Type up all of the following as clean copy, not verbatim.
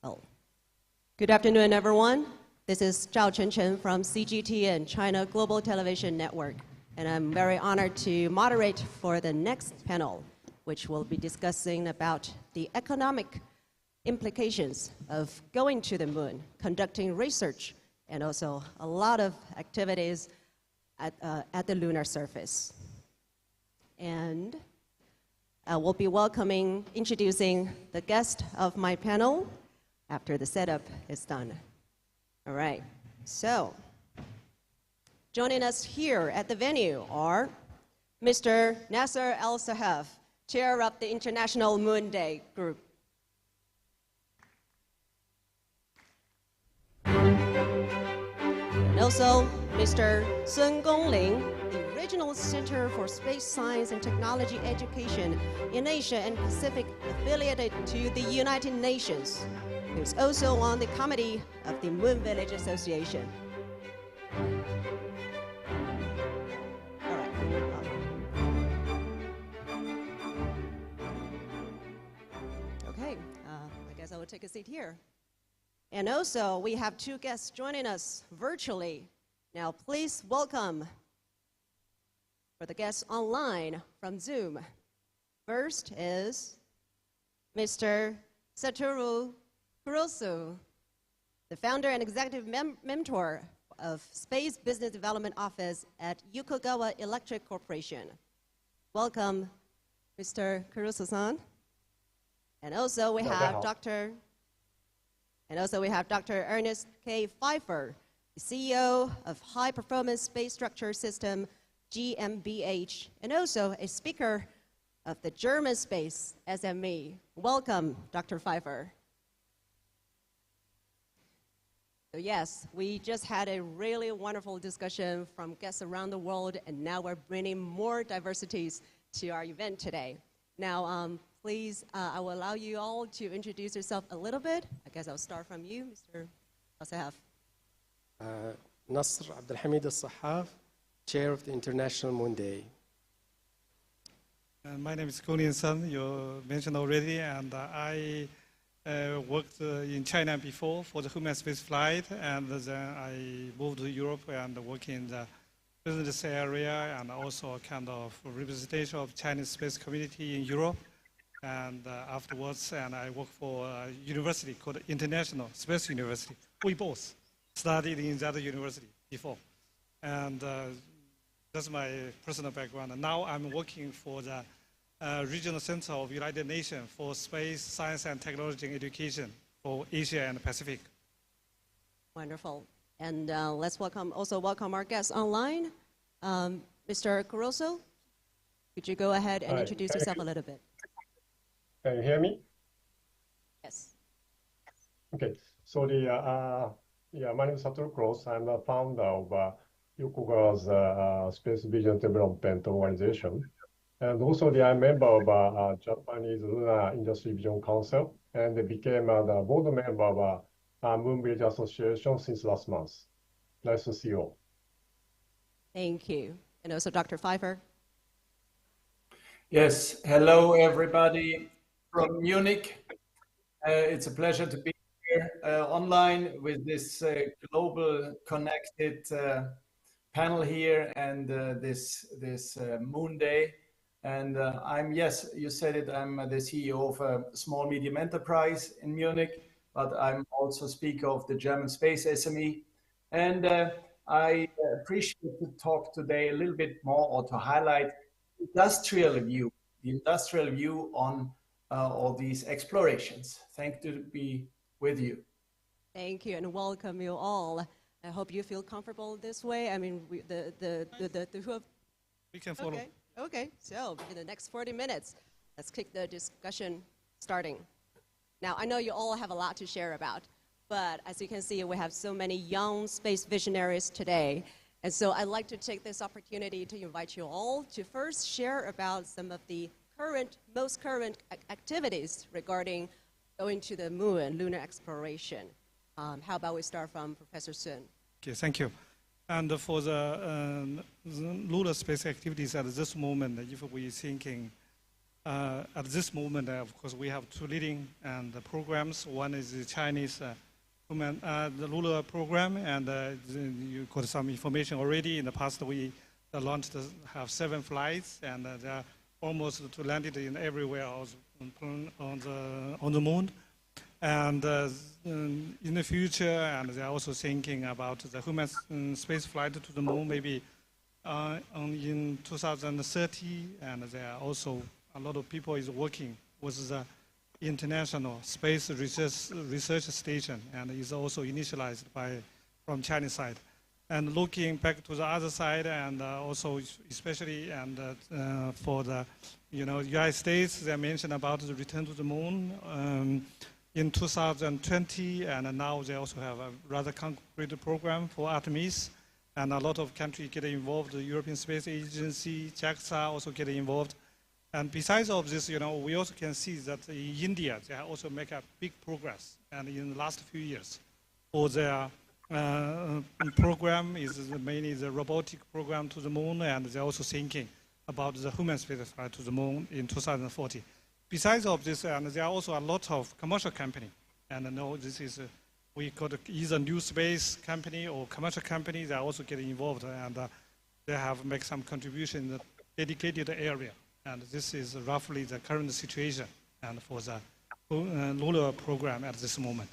Oh. Good afternoon, everyone. This is Zhao Chenchen from CGTN, China Global Television Network. And I'm very honored to moderate for the next panel, which will be discussing about the economic implications of going to the moon, conducting research, and also a lot of activities at the lunar surface. And we'll be introducing the guest of my panel after the setup is done. All right, so joining us here at the venue are Mr. Nasser Al-Sahaf, Chair of the International Moon Day Group. And also Mr. Sun Gongling, the Regional Center for Space Science and Technology Education in Asia and Pacific affiliated to the United Nations, who's also on the committee of the Moon Village Association. All right. Okay, I guess I will take a seat here. And also, we have two guests joining us virtually. Now, please welcome for the guests online from Zoom. First is Mr. Satoru Kurosu, the founder and executive mentor of Space Business Development Office at Yokogawa Electric Corporation. Welcome, Mr. Kurosu-san. And also we have Dr. Ernest K. Pfeiffer, the CEO of High Performance Space Structure System, GmbH, and also a speaker of the German Space SME. Welcome, Dr. Pfeiffer. So yes, we just had a really wonderful discussion from guests around the world, and now we're bringing more diversities to our event today. Now, please, I will allow you all to introduce yourself a little bit. I guess I'll start from you, Mr. Al-Sahaf. Nasser Abdelhamid Al-Sahaf, Chair of the International Moon Day. My name is Gong Sun, you mentioned already, and I worked in China before for the human space flight, and then I moved to Europe and work in the business area and also a kind of representation of Chinese space community in Europe. And afterwards, I worked for a university called International Space University. We both studied in that university before. And that's my personal background. And now I'm working for the Regional Center of United Nations for Space, Science and Technology and Education for Asia and Pacific. Wonderful. And let's also welcome our guests online. Mr. Kurosu, could you go ahead and introduce yourself a little bit? Can you hear me? Yes. Okay. So my name is Satoru Kurosu. I'm the founder of Yokogawa's Space Vision Development Organization. And also I'm a member of Japanese Lunar Industry Vision Council, and became the board member of Moon Village Association since last month. Nice to see you all. Thank you. And also Dr. Pfeiffer. Yes, hello everybody from Munich. It's a pleasure to be here online with this global connected panel here and this Moon Day. And yes, you said it, I'm the CEO of a small medium enterprise in Munich, but I'm also speaker of the German Space SME. And I appreciate to talk today a little bit more or to highlight the industrial view on all these explorations. Thank you to be with you. Thank you and welcome you all. I hope you feel comfortable this way. I mean, we can follow. Okay, so in the next 40 minutes, let's kick the discussion starting. Now, I know you all have a lot to share about, but as you can see, we have so many young space visionaries today. And so I'd like to take this opportunity to invite you all to first share about some of the most current activities regarding going to the moon, lunar exploration. How about we start from Professor Sun? Okay, thank you. And for the lunar space activities at this moment, if we're thinking at this moment, of course, we have two leading programs. One is the Chinese the lunar program, and you got some information already. In the past, we launched have 7 flights, and they are almost to landed in everywhere on the moon. And in the future, and they're also thinking about the human space flight to the moon, maybe in 2030. And there are also a lot of people is working with the International Space Research Station, and is also initialized from Chinese side. And looking back to the other side, and also especially for the United States, they mentioned about the return to the moon in 2020, and now they also have a rather concrete program for Artemis, and a lot of countries get involved. The European Space Agency, JAXA also get involved. And besides of this, we also can see that in India, they also make a big progress. And in the last few years, for their program is mainly the robotic program to the moon, and they're also thinking about the human space flight to the moon in 2040. Besides of this, and there are also a lot of commercial company, and I know this is we call it either new space company or commercial company. They are also getting involved, and they have made some contribution in the dedicated area. And this is roughly the current situation and for the lunar program at this moment.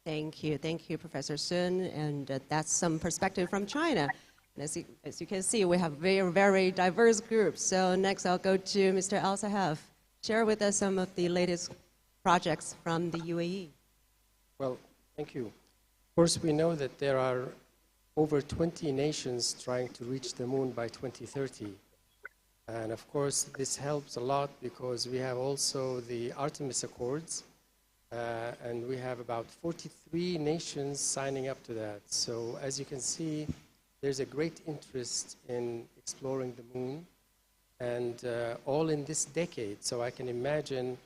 Thank you, Professor Sun. And that's some perspective from China. And as you can see, we have very, very diverse groups. So next, I'll go to Mr. Al Sahaf. Share with us some of the latest projects from the UAE. Well, thank you. Of course, we know that there are over 20 nations trying to reach the moon by 2030. And of course, this helps a lot because we have also the Artemis Accords, and we have about 43 nations signing up to that. So as you can see, there's a great interest in exploring the moon, and all in this decade. So I can imagine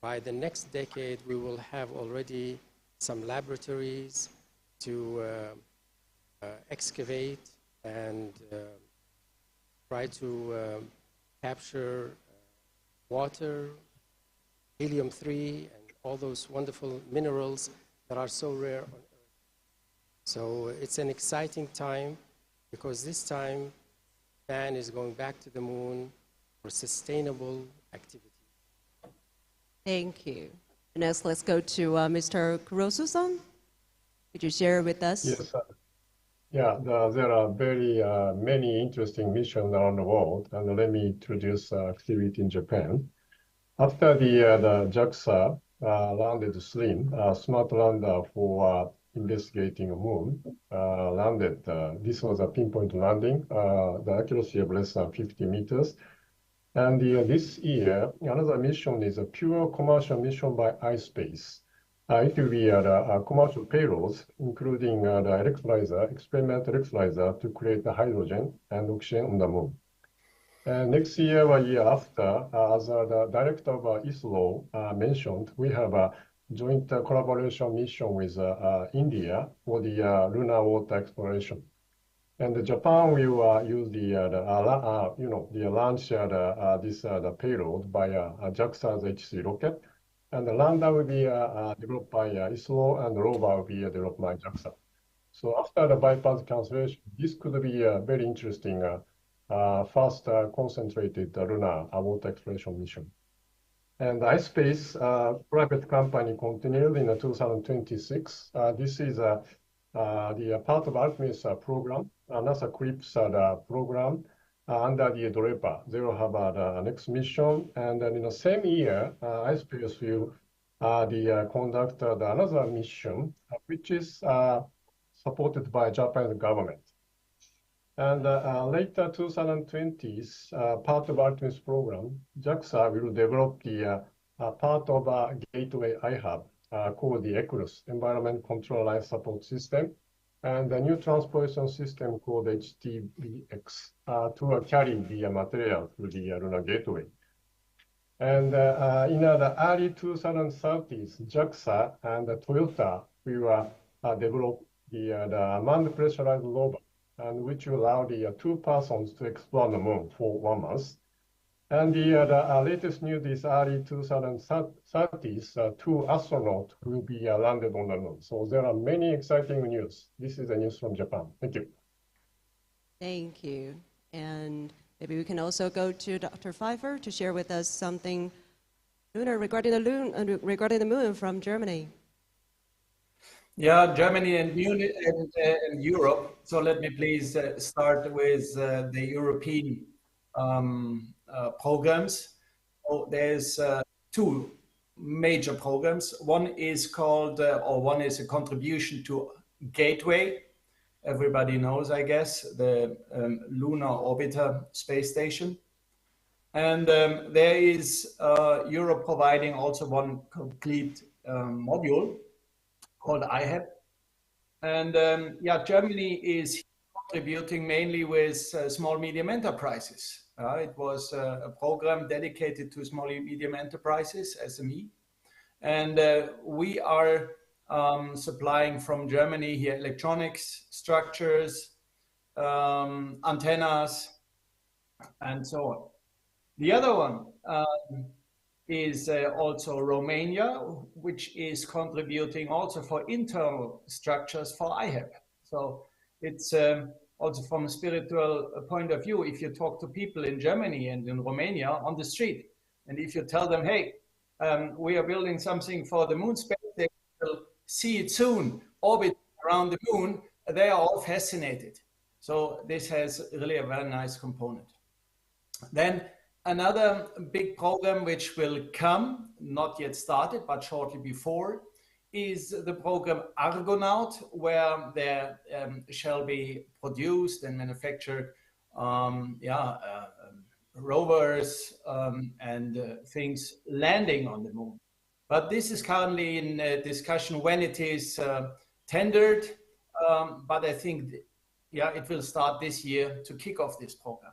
by the next decade, we will have already some laboratories to excavate and try to capture water, helium-3, and all those wonderful minerals that are so rare on Earth. So it's an exciting time because this time man is going back to the moon for sustainable activity. Thank you. Next, let's go to Mr. Kurosu-san. Could you share with us? Yes, yeah, there are very many interesting missions around the world, and let me introduce activity in Japan. After the JAXA landed SLIM, smart lander for investigating a moon, landed. This was a pinpoint landing, the accuracy of less than 50 meters. And this year, another mission is a pure commercial mission by iSpace. It will be a commercial payloads, including the electrolyzer, experimental electrolyzer to create the hydrogen and oxygen on the moon. And next year or year after, as the director of ISRO mentioned, we have a joint collaboration mission with India for the lunar water exploration. And Japan will use the launch this payload by JAXA's H3 rocket. And the lander will be developed by ISRO, and the rover will be developed by JAXA. So after the bypass cancellation, this could be a very interesting, fast, concentrated lunar water exploration mission. And iSpace, private company, continued in 2026. This is the part of Artemis program, NASA CRIPS program, under the DREPA. They will have the next mission. And then in the same year, iSpace will conduct another mission, which is supported by Japanese government. And later 2020s, part of Artemis program, JAXA will develop the part of gateway I have called the ECLS, Environment Control Life Support System, and the new transportation system called HTBX to carry the material to the lunar gateway. And in the early 2030s, JAXA and Toyota will develop the manned pressurized rover, and which will allow the 2 persons to explore the moon for 1 month. And the latest news is early 2030s, 2 astronauts will be landed on the moon. So there are many exciting news. This is the news from Japan. Thank you. Thank you. And maybe we can also go to Dr. Pfeiffer to share with us something lunar regarding the moon from Germany. Yeah, Germany and Munich and Europe. So let me please start with the European programs. So there's two major programs. One is called, or one is a contribution to Gateway. Everybody knows, I guess, the Lunar Orbiter space station. And there is Europe providing also one complete module called IHEP. And yeah, Germany is contributing mainly with small medium enterprises. It was a program dedicated to small and medium enterprises, SME. And we are supplying from Germany here electronics, structures, antennas, and so on. The other one is also Romania, which is contributing also for internal structures for IHEP. So it's also from a spiritual point of view, if you talk to people in Germany and in Romania on the street, and if you tell them, hey, we are building something for the moon space, they will see it soon, orbit around the moon, they are all fascinated. So this has really a very nice component. Then another big program which will come, not yet started, but shortly before, is the program Argonaut, where there shall be produced and manufactured rovers and things landing on the moon. But this is currently in discussion when it is tendered, but I think it will start this year to kick off this program.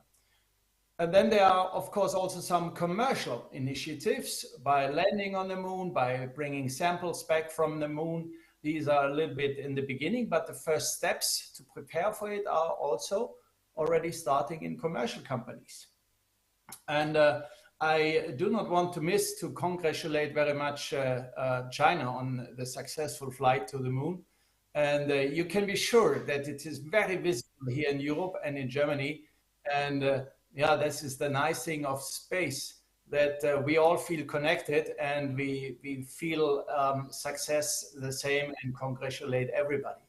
And then there are, of course, also some commercial initiatives by landing on the moon, by bringing samples back from the moon. These are a little bit in the beginning, but the first steps to prepare for it are also already starting in commercial companies. And I do not want to miss to congratulate very much China on the successful flight to the moon. And you can be sure that it is very visible here in Europe and in Germany. And yeah, this is the nice thing of space, that we all feel connected and we feel success the same, and congratulate everybody.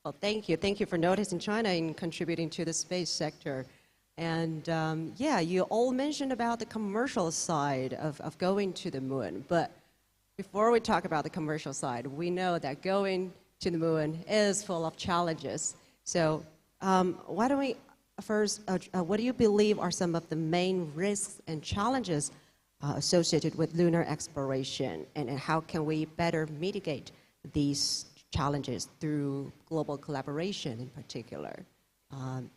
Well, thank you. Thank you for noticing China in contributing to the space sector. And yeah, you all mentioned about the commercial side of going to the moon. But before we talk about the commercial side, we know that going to the moon is full of challenges. So why don't we first, what do you believe are some of the main risks and challenges associated with lunar exploration, and how can we better mitigate these challenges through global collaboration in particular?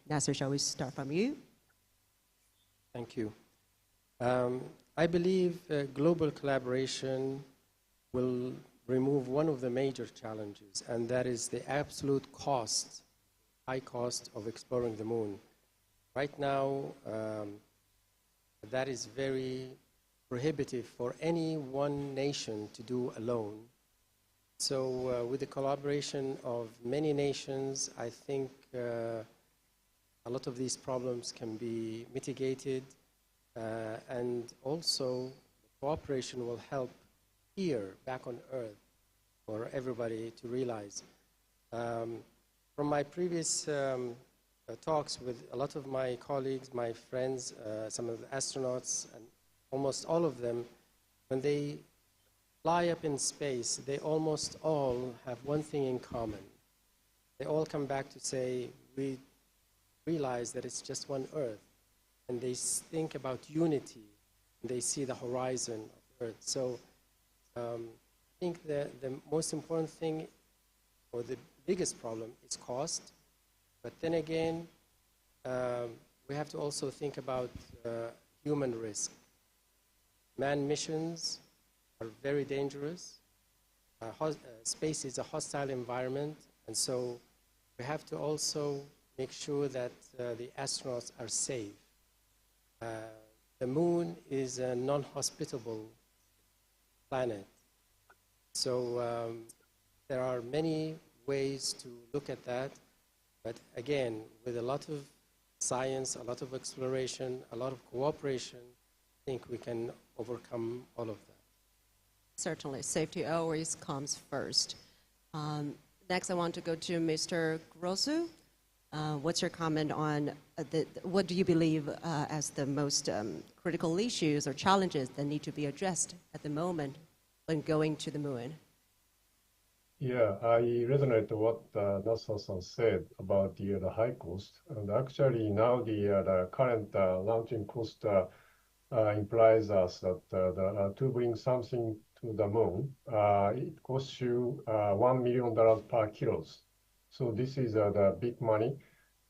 Nasser, shall we start from you? Thank you. I believe global collaboration will remove one of the major challenges, and that is the absolute cost, high cost of exploring the moon. Right now, that is very prohibitive for any one nation to do alone. So with the collaboration of many nations, I think a lot of these problems can be mitigated, and also cooperation will help here, back on Earth, for everybody to realize. From my previous talks with a lot of my colleagues, my friends, some of the astronauts, and almost all of them, when they fly up in space, they almost all have one thing in common. They all come back to say, we realize that it's just one Earth, and they think about unity, and they see the horizon of Earth. So I think the most important thing, or the biggest problem, is cost. But then again, we have to also think about human risk. Manned missions are very dangerous. Space is a hostile environment, and so we have to also make sure that the astronauts are safe. the moon is a non-hospitable planet. So there are many ways to look at that. But again, with a lot of science, a lot of exploration, a lot of cooperation, I think we can overcome all of that. Certainly, safety always comes first. Next, I want to go to Mr. Grosu. What's your comment on what do you believe as the most critical issues or challenges that need to be addressed at the moment when going to the moon? Yeah, I resonate with what NASA-san said about the high cost. And actually now the current launching cost implies us that to bring something to the moon, it costs you $1 million per kilos. So this is the big money.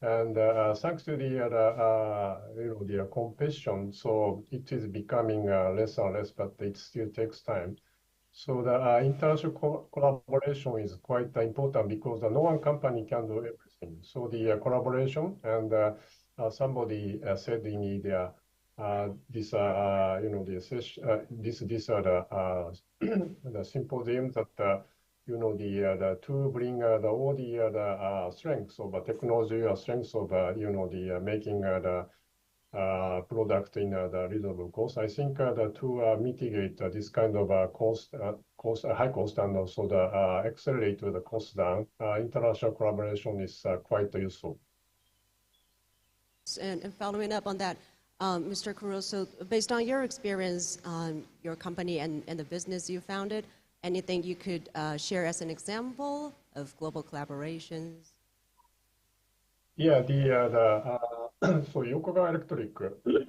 And thanks to the competition, so it is becoming less and less, but it still takes time. So the international collaboration is quite important because no one company can do everything. So the collaboration, and somebody said in the the symposium that to bring all the strengths of technology or strengths of making the product in the reasonable cost. I think to mitigate this kind of high cost, and also accelerate the cost down, international collaboration is quite useful. And following up on that, Mr. Caruso, based on your experience, your company and the business you founded, anything you could share as an example of global collaborations? Yeah, so Yokogawa Electric,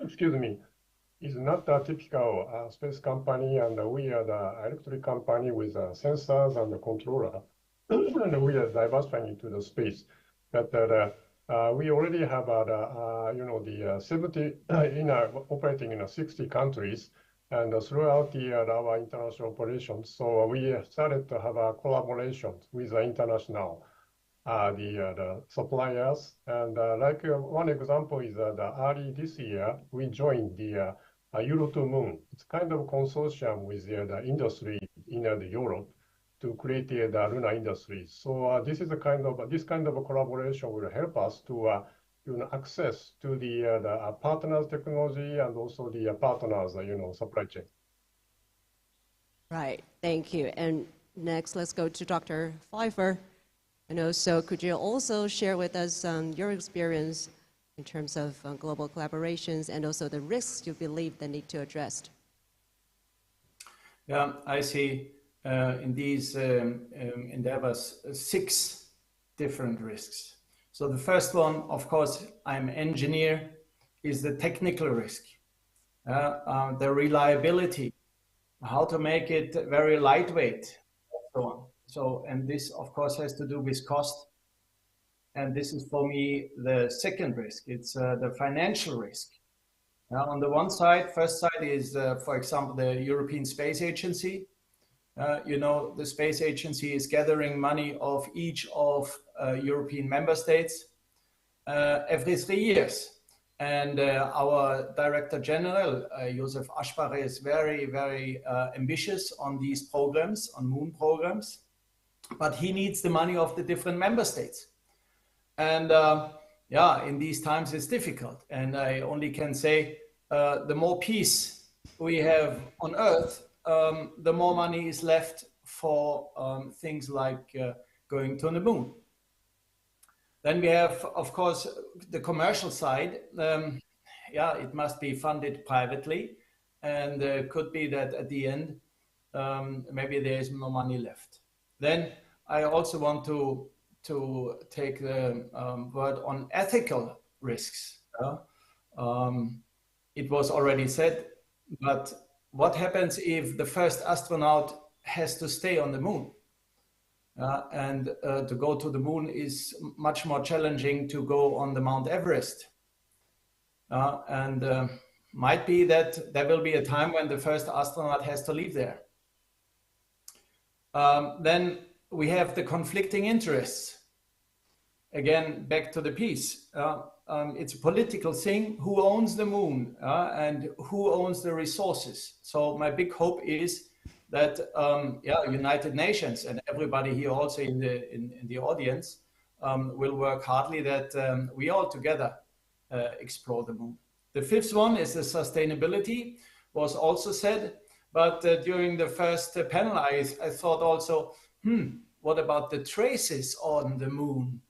excuse me, is not a typical space company, and we are the electric company with sensors and the controller, and we are diversifying into the space. But we already have the 70 operating in 60 countries, and throughout our international operations. So we started to have a collaboration with the international the suppliers, and like one example is early this year we joined the Euro to Moon. It's kind of a consortium with the industry in Europe to create the lunar industry. So this kind of a collaboration will help us to access to the partners' technology and also the partners supply chain. Right. Thank you. And next, let's go to Dr. Pfeiffer. And also, could you also share with us your experience in terms of global collaborations and also the risks you believe they need to address? Yeah, I see in these endeavors 6 different risks. So the first one, of course, I'm an engineer, is the technical risk, the reliability, how to make it very lightweight, and so on. So, and this, of course, has to do with cost. And this is, for me, the second risk. It's the financial risk. On the one side, first side is, for example, the European Space Agency. The Space Agency is gathering money of each of European member states every 3 years. And our Director General, Josef Aschbacher, is very, very ambitious on these programs, on moon programs. But he needs the money of the different member states. And yeah, in these times it's difficult. And I only can say the more peace we have on Earth, the more money is left for things like going to the moon. Then we have, of course, the commercial side. Yeah, it must be funded privately. And could be that at the end, maybe there is no money left. Then I also want to take the word on ethical risks. It was already said, but what happens if the first astronaut has to stay on the moon? And to go to the moon is much more challenging to go on the Mount Everest. And might be that there will be a time when the first astronaut has to leave there. Then we have the conflicting interests. Again, back to the peace. it's a political thing. Who owns the moon and who owns the resources? So my big hope is that United Nations and everybody here also in the audience will work hardly that we all together explore the moon. The fifth one is the sustainability, was also said, but during the first panel I thought also, what about the traces on the moon?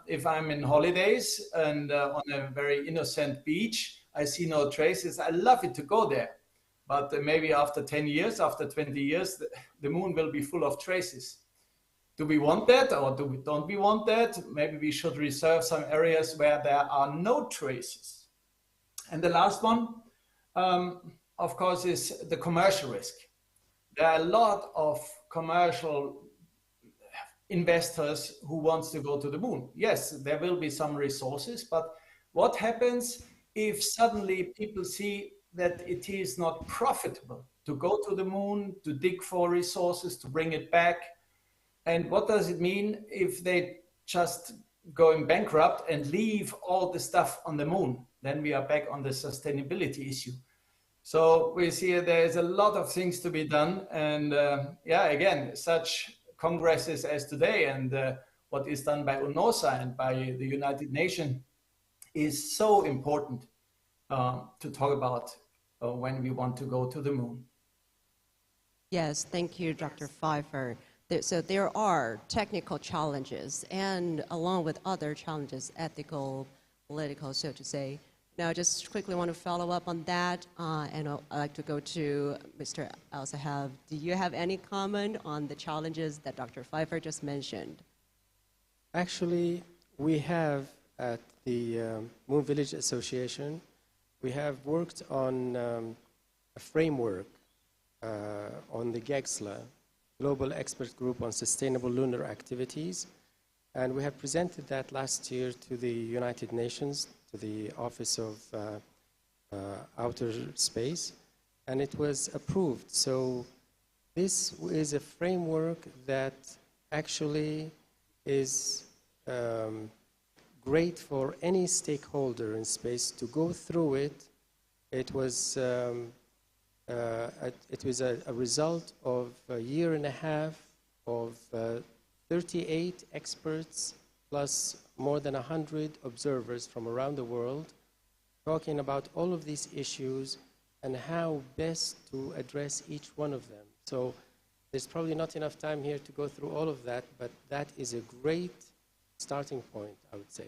If I'm in holidays and on a very innocent beach, I see no traces. I love it to go there. But maybe after 10 years, after 20 years, the moon will be full of traces. Do we want that or don't we want that? Maybe we should reserve some areas where there are no traces. And the last one, of course, is the commercial risk. There are a lot of commercial investors who wants to go to the moon. Yes, there will be some resources, but what happens if suddenly people see that it is not profitable to go to the moon, to dig for resources, to bring it back? And what does it mean if they just going bankrupt and leave all the stuff on the moon? Then we are back on the sustainability issue. So we see there's a lot of things to be done. And again, such congresses as today and what is done by UNOSA and by the United Nations is so important to talk about when we want to go to the moon. Yes, thank you, Dr. Pfeiffer. So there are technical challenges and along with other challenges, ethical, political, so to say. Now, I just quickly want to follow up on that, and I'd like to go to Mr. Al-Sahab. Do you have any comment on the challenges that Dr. Pfeiffer just mentioned? Actually, we have at the Moon Village Association, we have worked on a framework on the GEXLA, Global Expert Group on Sustainable Lunar Activities, and we have presented that last year to the United Nations, to the Office of Outer Space, and it was approved. So this is a framework that actually is great for any stakeholder in space to go through it. It was a result of a year and a half of 38 experts plus more than 100 observers from around the world talking about all of these issues and how best to address each one of them. So there's probably not enough time here to go through all of that, but that is a great starting point, I would say.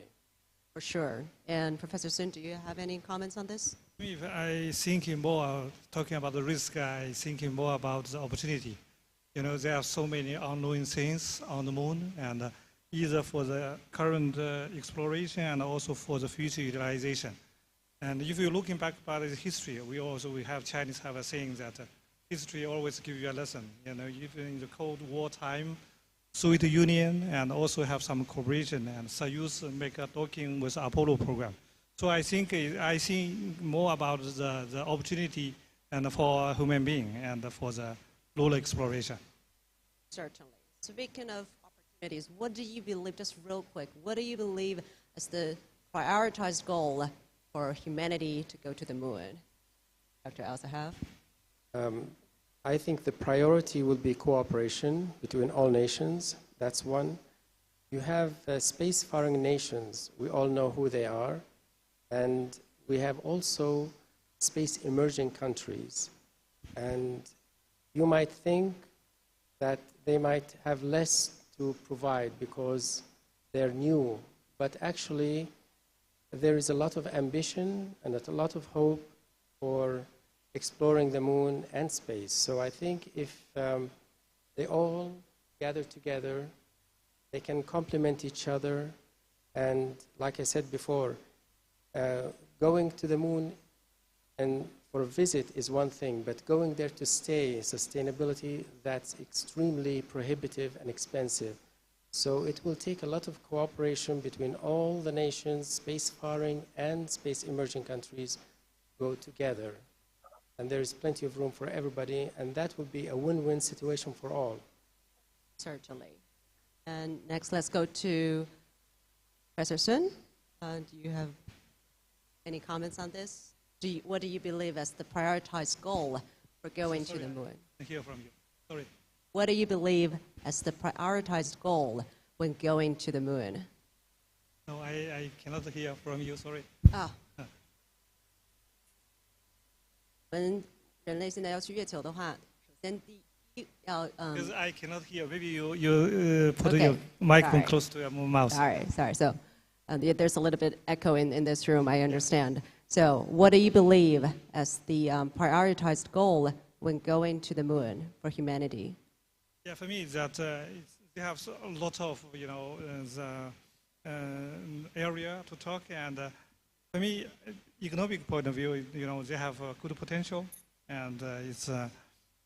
For sure. And Professor Sun, do you have any comments on this? If I thinking more, talking about the risk, I thinking more about the opportunity. You know, there are so many unknown things on the moon, and either for the current exploration and also for the future utilization. And if you're looking back about the history, we have Chinese have a saying that history always gives you a lesson. You know, even in the Cold War time, Soviet Union and also have some cooperation, and Soyuz make a docking with Apollo program. So I think more about the opportunity and for human being and for the lunar exploration. Certainly. Speaking of opportunities, what do you believe, just real quick, what do you believe is the prioritized goal for humanity to go to the moon? Dr. Al-Sahab? I think the priority will be cooperation between all nations. That's one. You have spacefaring nations. We all know who they are. And we have also space emerging countries. And you might think that they might have less to provide because they're new. But actually, there is a lot of ambition and a lot of hope for exploring the moon and space. So I think if they all gather together, they can complement each other. And like I said before, going to the moon and for a visit is one thing, but going there to stay, sustainability, that's extremely prohibitive and expensive. So it will take a lot of cooperation between all the nations, spacefaring and space emerging countries go together. And there is plenty of room for everybody, and that will be a win-win situation for all. Certainly. And next, let's go to Professor Sun. Do you have any comments on this? What do you believe as the prioritized goal for going to the moon? I hear from you. Sorry. What do you believe as the prioritized goal when going to the moon? No, I cannot hear from you. Sorry. 我们人类现在要去月球的话，首先第一要 Because I cannot hear. Maybe you put Okay. your microphone Alright. close to your mouth. Sorry. So there's a little bit echo in this room, I understand. So what do you believe as the prioritized goal when going to the moon for humanity? Yeah, for me, it's that they have a lot of, area to talk. And for me, economic point of view, they have good potential. And it's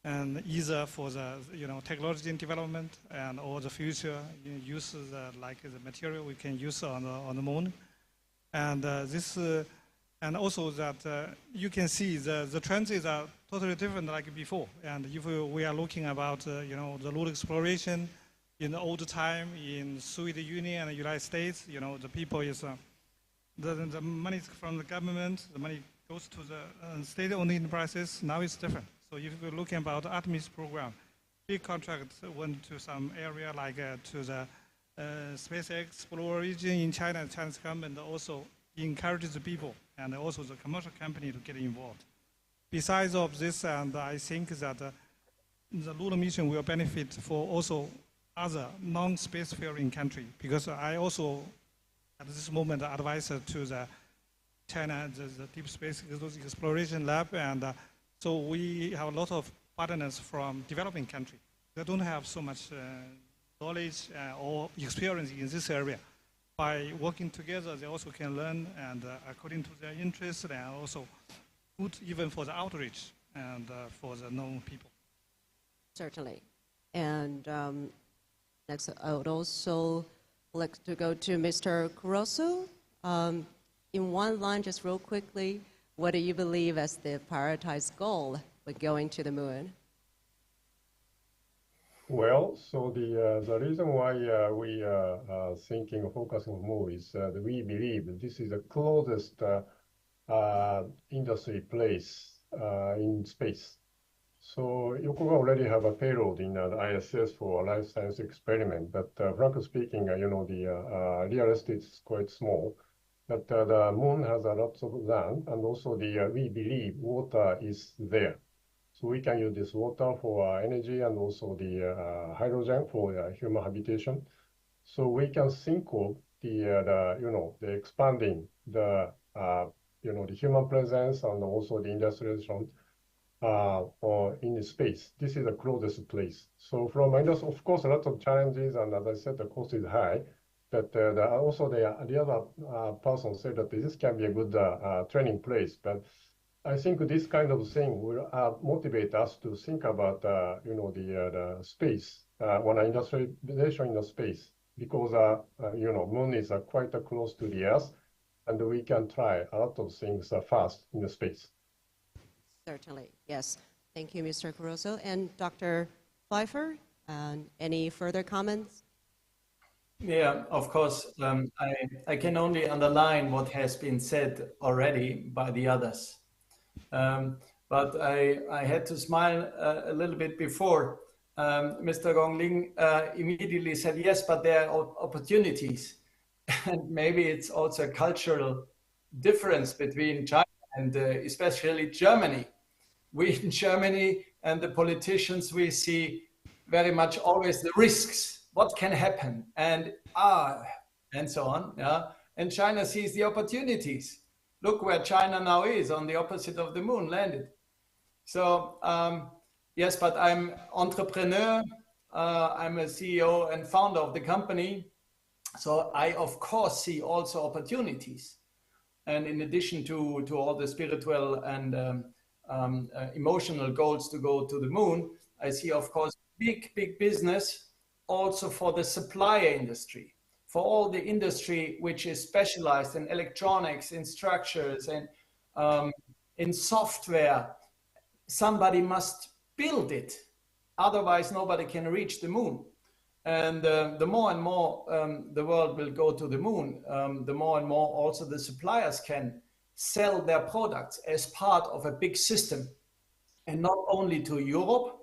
and either for the, technology development and or the future use like the material we can use on the moon. And and also that you can see the trends are totally different like before. And if we are looking about, the lunar exploration in the old time in Soviet Union and the United States, the people is, the money from the government, the money goes to the state-owned enterprises. Now it's different. So if you're looking about the Artemis program, big contract went to some area like to the space exploration in China. Chinese government also encourages the people and also the commercial company to get involved. Besides of this, and I think that the lunar mission will benefit for also other non-spacefaring country, because I also at this moment advisor to the China the Deep Space Exploration Lab, and so we have a lot of partners from developing countries that don't have so much knowledge or experience in this area. By working together, they also can learn, and according to their interests, and also good even for the outreach and for the known people. Certainly. And next, I would also like to go to Mr. Kurosu. In one line, just real quickly, what do you believe as the prioritized goal when going to the moon? Well, so the reason why we are thinking of focusing on moon is that we believe this is the closest industry place in space. So Yokoga already have a payload in the ISS for a life science experiment, but frankly speaking, the real estate is quite small. But the moon has a lot of land, and also we believe water is there. So we can use this water for energy and also the hydrogen for human habitation. So we can think of the expanding the the human presence and also the industrialization or in space. This is the closest place. So from industry, of course, a lot of challenges, and as I said, the cost is high. But also the other person said that this can be a good training place. But I think this kind of thing will motivate us to think about, the space, industrialization in the space, because, moon is quite close to the Earth, and we can try a lot of things fast in the space. Certainly, yes. Thank you, Mr. Caruso. And Dr. Pfeiffer, any further comments? Yeah, of course. I can only underline what has been said already by the others. But I had to smile a little bit before. Mr. Gongling immediately said, yes, but there are opportunities. And maybe it's also a cultural difference between China and especially Germany. We in Germany and the politicians, we see very much always the risks, what can happen, and so on. Yeah? And China sees the opportunities. Look where China now is, on the opposite of the moon, landed. So yes, but I'm entrepreneur. I'm a CEO and founder of the company. So I, of course, see also opportunities. And in addition to all the spiritual and emotional goals to go to the moon, I see, of course, big business also for the supplier industry, for all the industry which is specialized in electronics, in structures, and in software. Somebody must build it. Otherwise, nobody can reach the moon. And the more and more the world will go to the moon, the more and more also the suppliers can sell their products as part of a big system, and not only to Europe,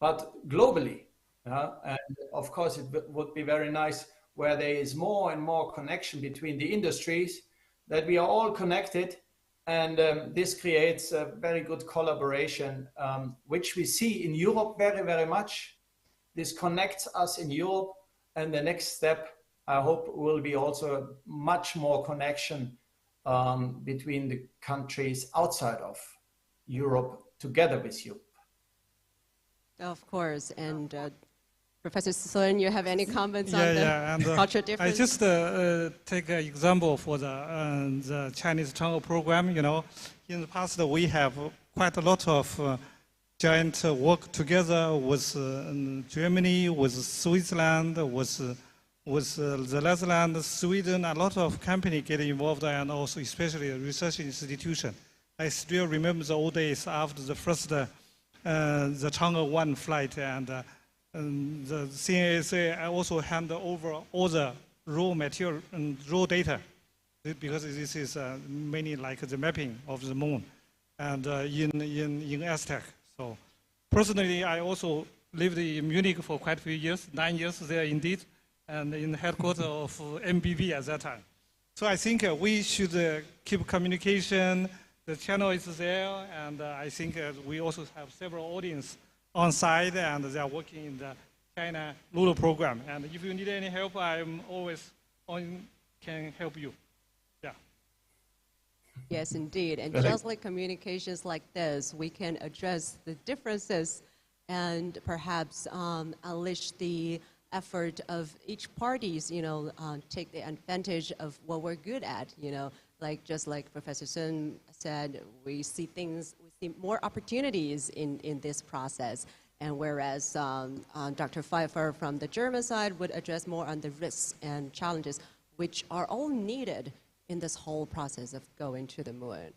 but globally. And of course, it would be very nice where there is more and more connection between the industries, that we are all connected. And this creates a very good collaboration, which we see in Europe very, very much. This connects us in Europe. And the next step, I hope, will be also much more connection between the countries outside of Europe together with you. Of course. And Professor Sun, you have any comments on and, the cultural difference? I just take an example for the Chinese Chang'e program. You know, in the past we have quite a lot of joint work together with Germany, with Switzerland, with the Netherlands, Sweden. A lot of companies get involved, and also especially research institution. I still remember the old days after the first the Chang'e 1 flight, and the CNSA, I also hand over all the raw material and raw data, because this is mainly like the mapping of the moon, and in Aztec. So personally, I also lived in Munich for quite a few years, 9 years there indeed, and in the headquarters of MBB at that time. So I think we should keep communication. The channel is there, and I think we also have several audience on site, and they are working in the China lunar program. And if you need any help, I'm always can help you. Yeah. Yes, indeed. And just like communications like this, we can address the differences and perhaps unleash the effort of each parties, take the advantage of what we're good at, just like Professor Sun said, we see more opportunities in this process. And whereas Dr. Pfeiffer from the German side would address more on the risks and challenges, which are all needed in this whole process of going to the moon.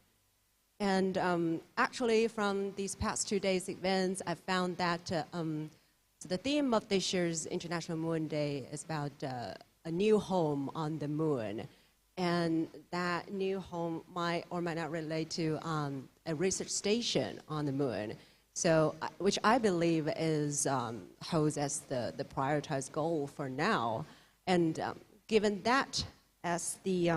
And actually, from these past 2 days' events, I found that the theme of this year's International Moon Day is about a new home on the moon. And that new home might or might not relate to a research station on the moon. So, which I believe is holds as the prioritized goal for now. And given that as the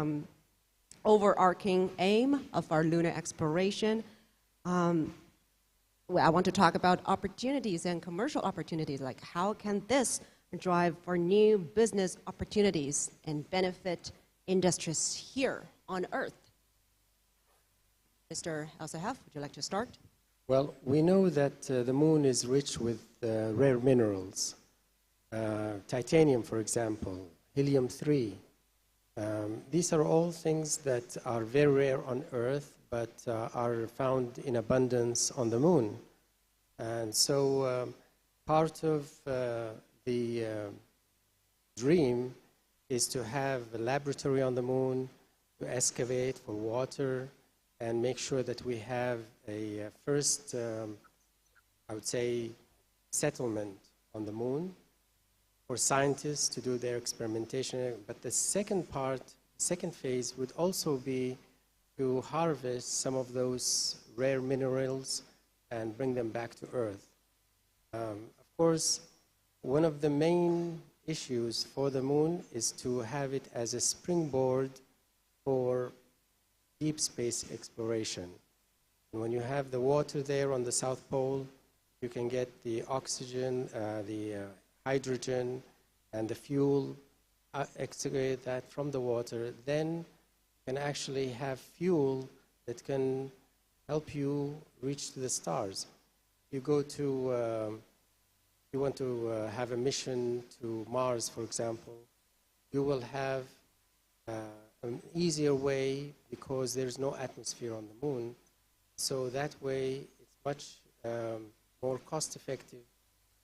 overarching aim of our lunar exploration, I want to talk about opportunities and commercial opportunities, like how can this drive for new business opportunities and benefit industries here on Earth? Mr. Elsahaf, would you like to start? Well, we know that the moon is rich with rare minerals. Titanium, for example, helium-3. These are all things that are very rare on Earth, but are found in abundance on the moon. And so part of the dream is to have a laboratory on the moon, to excavate for water, and make sure that we have a first, I would say, settlement on the moon for scientists to do their experimentation. But the second part, second phase, would also be to harvest some of those rare minerals and bring them back to Earth. Of course, one of the main issues for the moon is to have it as a springboard for deep space exploration. And when you have the water there on the South Pole, you can get the oxygen, the hydrogen, and the fuel, extricate that from the water. Then you can actually have fuel that can help you reach to the stars. You go to, you want to have a mission to Mars, for example, you will have an easier way because there's no atmosphere on the moon. So that way, it's much more cost-effective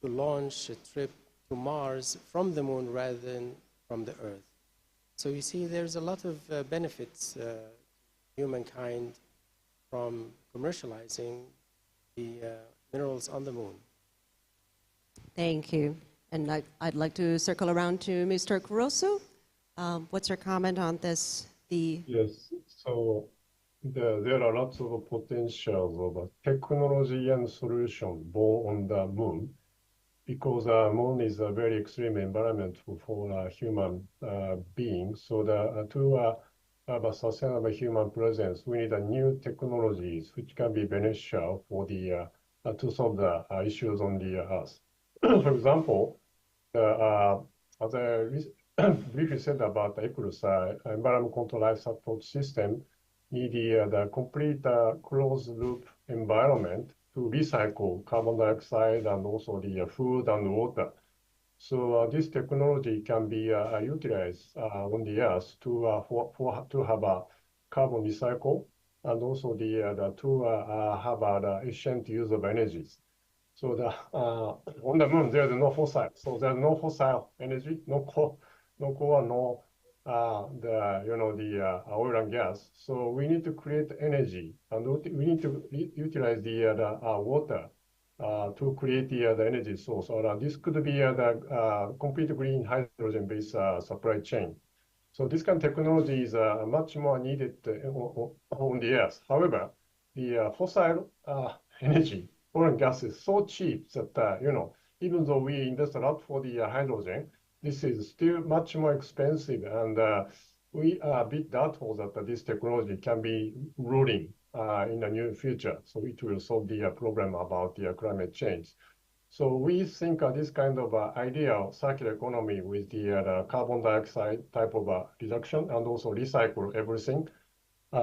to launch a trip to Mars from the moon rather than from the Earth. So you see, there's a lot of benefits to humankind from commercializing the minerals on the moon. Thank you. And I'd like to circle around to Mr. Kurosu. What's your comment on this? Yes, so there are lots of potentials of technology and solution born on the moon, because moon is a very extreme environment for human beings. So to have a sustainable human presence, we need new technologies which can be beneficial for to solve the issues on the Earth. For example, as I briefly said about the ECLS, environment control life support system, need the complete closed loop environment to recycle carbon dioxide and also the food and water. So this technology can be utilized on the Earth to have a carbon recycle, and also to have the efficient use of energies. So on the moon, there's no fossil. So there's no fossil energy, no coal, no the oil and gas. So we need to create energy, and we need to utilize the water to create the energy source. Or this could be the complete green hydrogen-based supply chain. So this kind of technology is much more needed on the Earth. However, the fossil energy, oil and gas, is so cheap that even though we invest a lot for the hydrogen, this is still much more expensive, and we are a bit doubtful that this technology can be ruling in the near future. So it will solve the problem about the climate change. So we think this kind of idea of circular economy with the carbon dioxide type of reduction and also recycle everything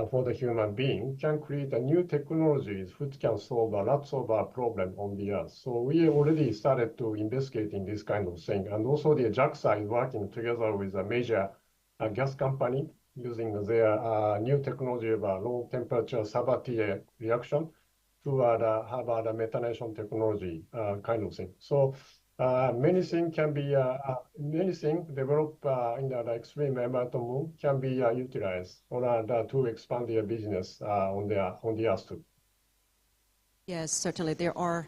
for the human being can create new technologies which can solve lots of problems on the Earth. So we already started to investigate in this kind of thing. And also the JAXA is working together with a major gas company using their new technology of low temperature Sabatier reaction to have a methanation technology kind of thing. So many things can be, many things developed in the extreme environment moon can be utilized in order to expand their business on the Earth too. Yes, certainly. There are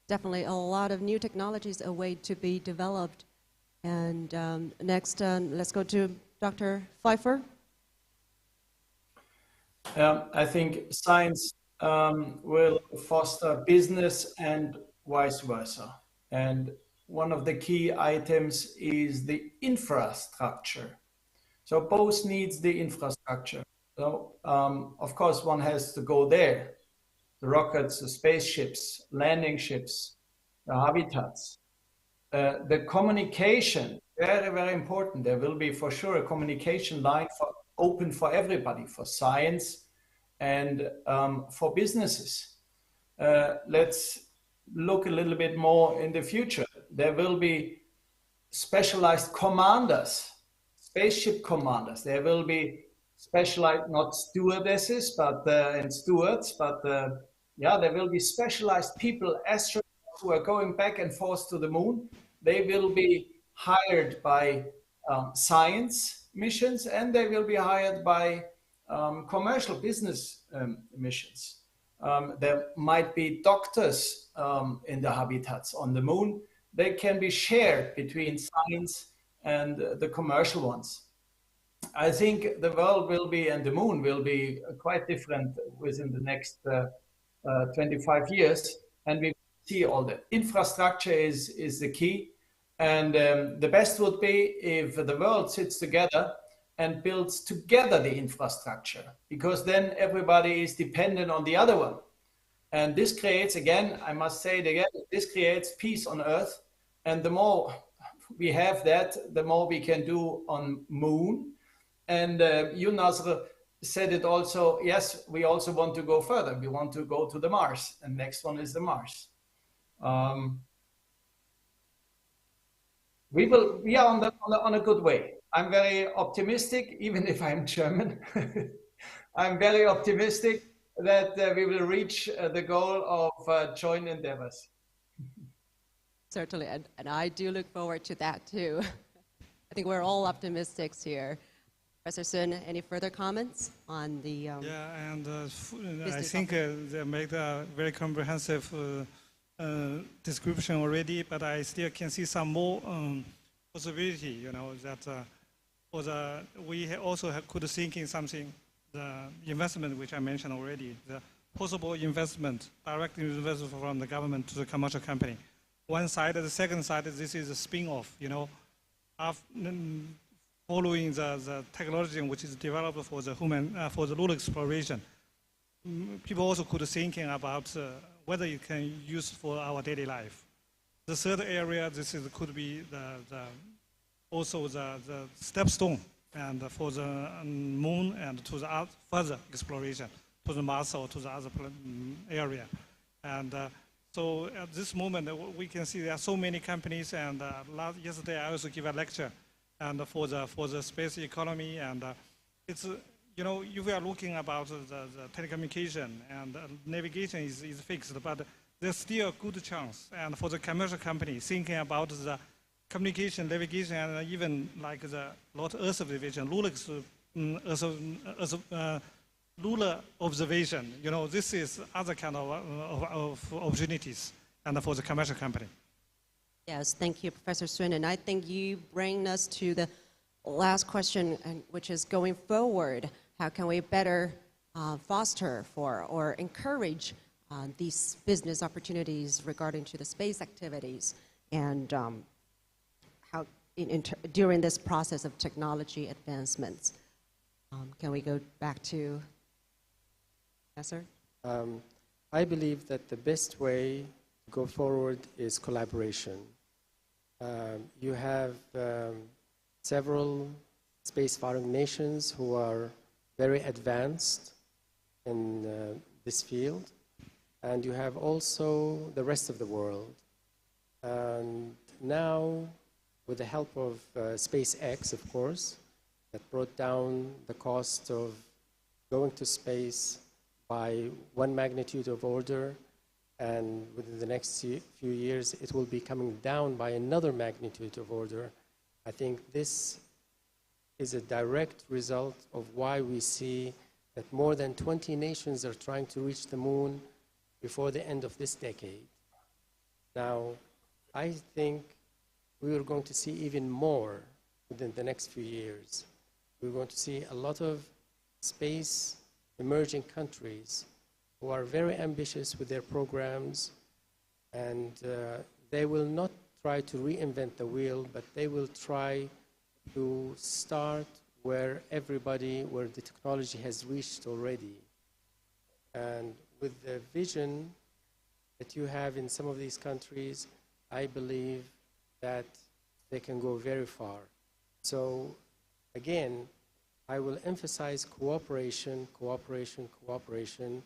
definitely a lot of new technologies await to be developed. And next, let's go to Dr. Pfeiffer. I think science will foster business and vice versa. And one of the key items is the infrastructure. So both needs the infrastructure. So of course one has to go there. The rockets, the spaceships, landing ships, the habitats. The communication, very, very important. There will be for sure a communication line open for everybody, for science and for businesses. Let's look a little bit more in the future. There will be specialized commanders, spaceship commanders. There will be specialized, not stewardesses, but and stewards, but yeah, there will be specialized people, astronauts who are going back and forth to the moon. They will be hired by science missions, and they will be hired by commercial business missions. There might be doctors in the habitats on the moon. They can be shared between science and the commercial ones. I think the world will be, and the moon will be quite different within the next 25 years. And we see all the infrastructure is the key. And the best would be if the world sits together and builds together the infrastructure, because then everybody is dependent on the other one. And this creates, again, I must say it again, this creates peace on Earth. And the more we have that, the more we can do on moon. And you, Nasr, said it also, yes, we also want to go further. We want to go to the Mars, and next one is the Mars. We are on a good way. I'm very optimistic, even if I'm German. I'm very optimistic that we will reach the goal of joint endeavors. Certainly, and I do look forward to that too. I think we're all optimists here. Professor Sun, any further comments on the yeah, and I think they made a very comprehensive description already, but I still can see some more possibility. You know that we also could think in something, the investment which I mentioned already, the possible investment, direct investment from the government to the commercial company. One side, the second side, this is a spin-off. You know, following the technology which is developed for the for the lunar exploration. People also could thinking about whether it can use for our daily life. The third area, could be also the stepstone and for the moon and to the further exploration to the Mars or to the other area. And so at this moment, we can see there are so many companies. And yesterday I also give a lecture and for the space economy. And it's you know, if we are looking about the telecommunication and navigation is fixed, but there's still a good chance. And for the commercial company thinking about the communication, navigation, and even like the Lot Earth observation, lunar observation, you know, this is other kind of opportunities and for the commercial company. Yes, thank you, Professor Sun. And I think you bring us to the last question, which is going forward, how can we better foster for or encourage these business opportunities regarding to the space activities, and how during this process of technology advancements? Can we go back to Professor? I believe that the best way to go forward is collaboration. You have several spacefaring nations who are very advanced in this field, and you have also the rest of the world. And now, with the help of SpaceX, of course, that brought down the cost of going to space by one magnitude of order, and within the next few years, it will be coming down by another magnitude of order. I think this is a direct result of why we see that more than 20 nations are trying to reach the moon before the end of this decade. Now, I think we are going to see even more within the next few years. We're going to see a lot of space emerging countries who are very ambitious with their programs, and they will not try to reinvent the wheel, but they will try to start where the technology has reached already. And with the vision that you have in some of these countries, I believe that they can go very far. So again, I will emphasize cooperation, cooperation, cooperation.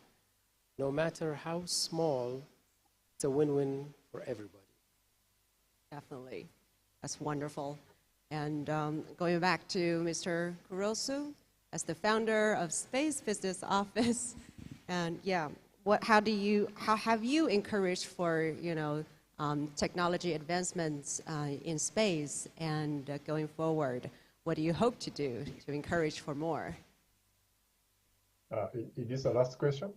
No matter how small, it's a win-win for everybody. Definitely. That's wonderful. And going back to Mr. Kurosu, as the founder of Space Business Office, and yeah, how have you encouraged for, you know, technology advancements in space, and going forward, what do you hope to do to encourage for more? Is this the last question?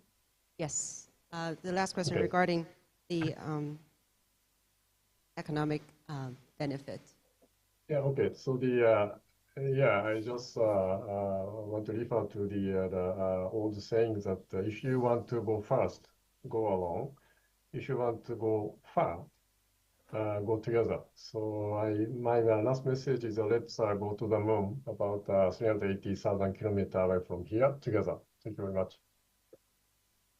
Yes, the last question Okay. regarding the economic benefit. Yeah, okay. So I just want to refer to the old saying that if you want to go fast, go along. If you want to go far, go together. So my last message is let's go to the moon, about 380,000 kilometers away from here, together. Thank you very much.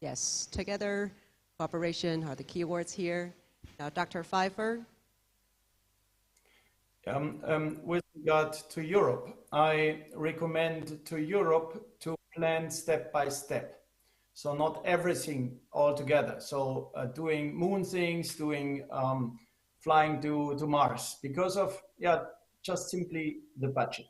Yes, together, cooperation are the key words here. Now, Dr. Pfeiffer. With regard to Europe, I recommend to Europe to plan step by step. So not everything all together. So doing moon things, doing flying to Mars, because of, just simply the budget.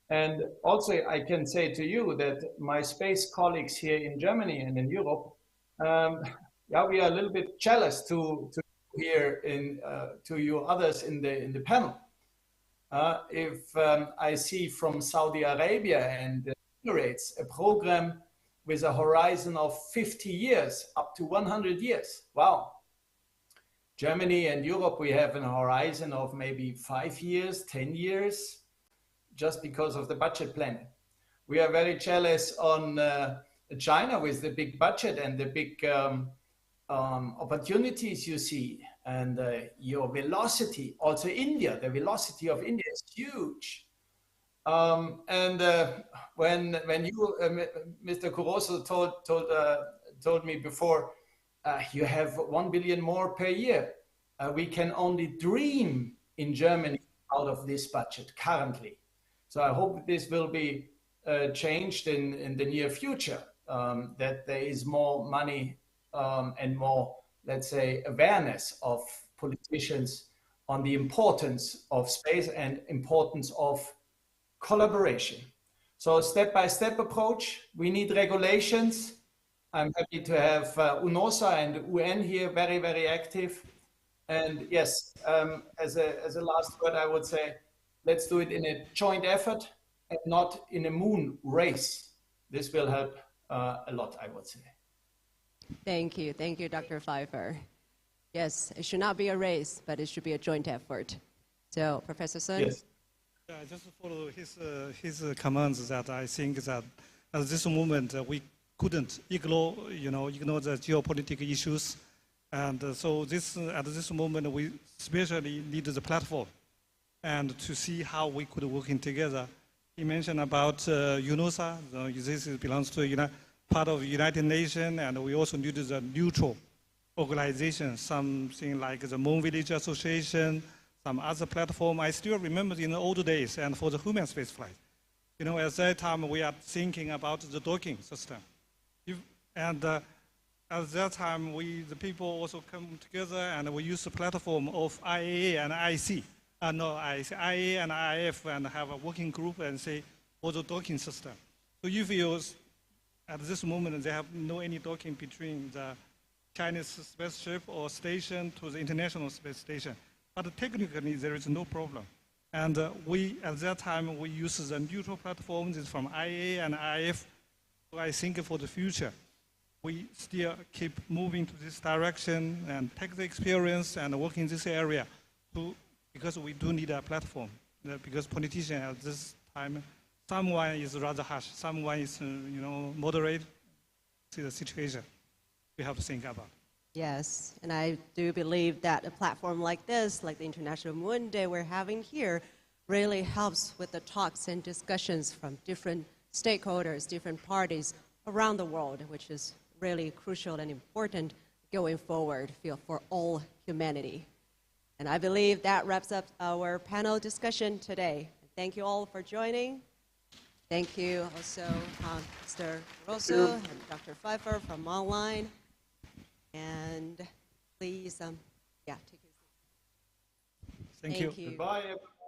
And also I can say to you that my space colleagues here in Germany and in Europe, we are a little bit jealous to hear to you others in the panel. If I see from Saudi Arabia and the Emirates a program with a horizon of 50 years, up to 100 years, wow, Germany and Europe, we have an horizon of maybe 5 years, 10 years, just because of the budget planning. We are very jealous on China with the big budget and the big opportunities you see, and your velocity. Also India, the velocity of India is huge. When you, Mr. Kuroso, told me before, you have 1 billion more per year. We can only dream in Germany out of this budget currently. So I hope this will be changed in the near future, that there is more money and more, let's say, awareness of politicians on the importance of space and importance of collaboration. So step-by-step approach. We need regulations. I'm happy to have UNOSA and UN here very, very active. And yes, as a last word, I would say, let's do it in a joint effort and not in a moon race. This will help a lot, I would say. Thank you, Dr. Pfeiffer. Yes, it should not be a race, but it should be a joint effort. So, Professor Sun? Yes. Yeah, just to follow his comments, that I think that at this moment we couldn't ignore the geopolitical issues, and so at this moment we especially need the platform, and to see how we could work in together. He mentioned about UNOSA. This belongs to part of United Nations, and we also need the neutral organization, something like the Moon Village Association, some other platform. I still remember in the old days, and for the human space flight, at that time we are thinking about the docking system. At that time, the people also come together, and we use the platform of IAA and IC. IAA and IF, and have a working group and say for the docking system. So if you, at this moment, they have no any docking between the Chinese spaceship or station to the international space station. But technically, there is no problem. And at that time, we use the neutral platforms from IAA and IF. So I think for the future, we still keep moving to this direction and take the experience and work in this area because we do need a platform. Because politicians at this time, someone is rather harsh, someone is moderate. See the situation we have to think about. Yes, and I do believe that a platform like this, like the International Moon Day we're having here, really helps with the talks and discussions from different stakeholders, different parties around the world, which is really crucial and important going forward for all humanity. And I believe that wraps up our panel discussion today. Thank you all for joining. Thank you also Mr. Rosso and Dr. Pfeiffer from online. And please, take your seat. Thank you. Goodbye, everyone.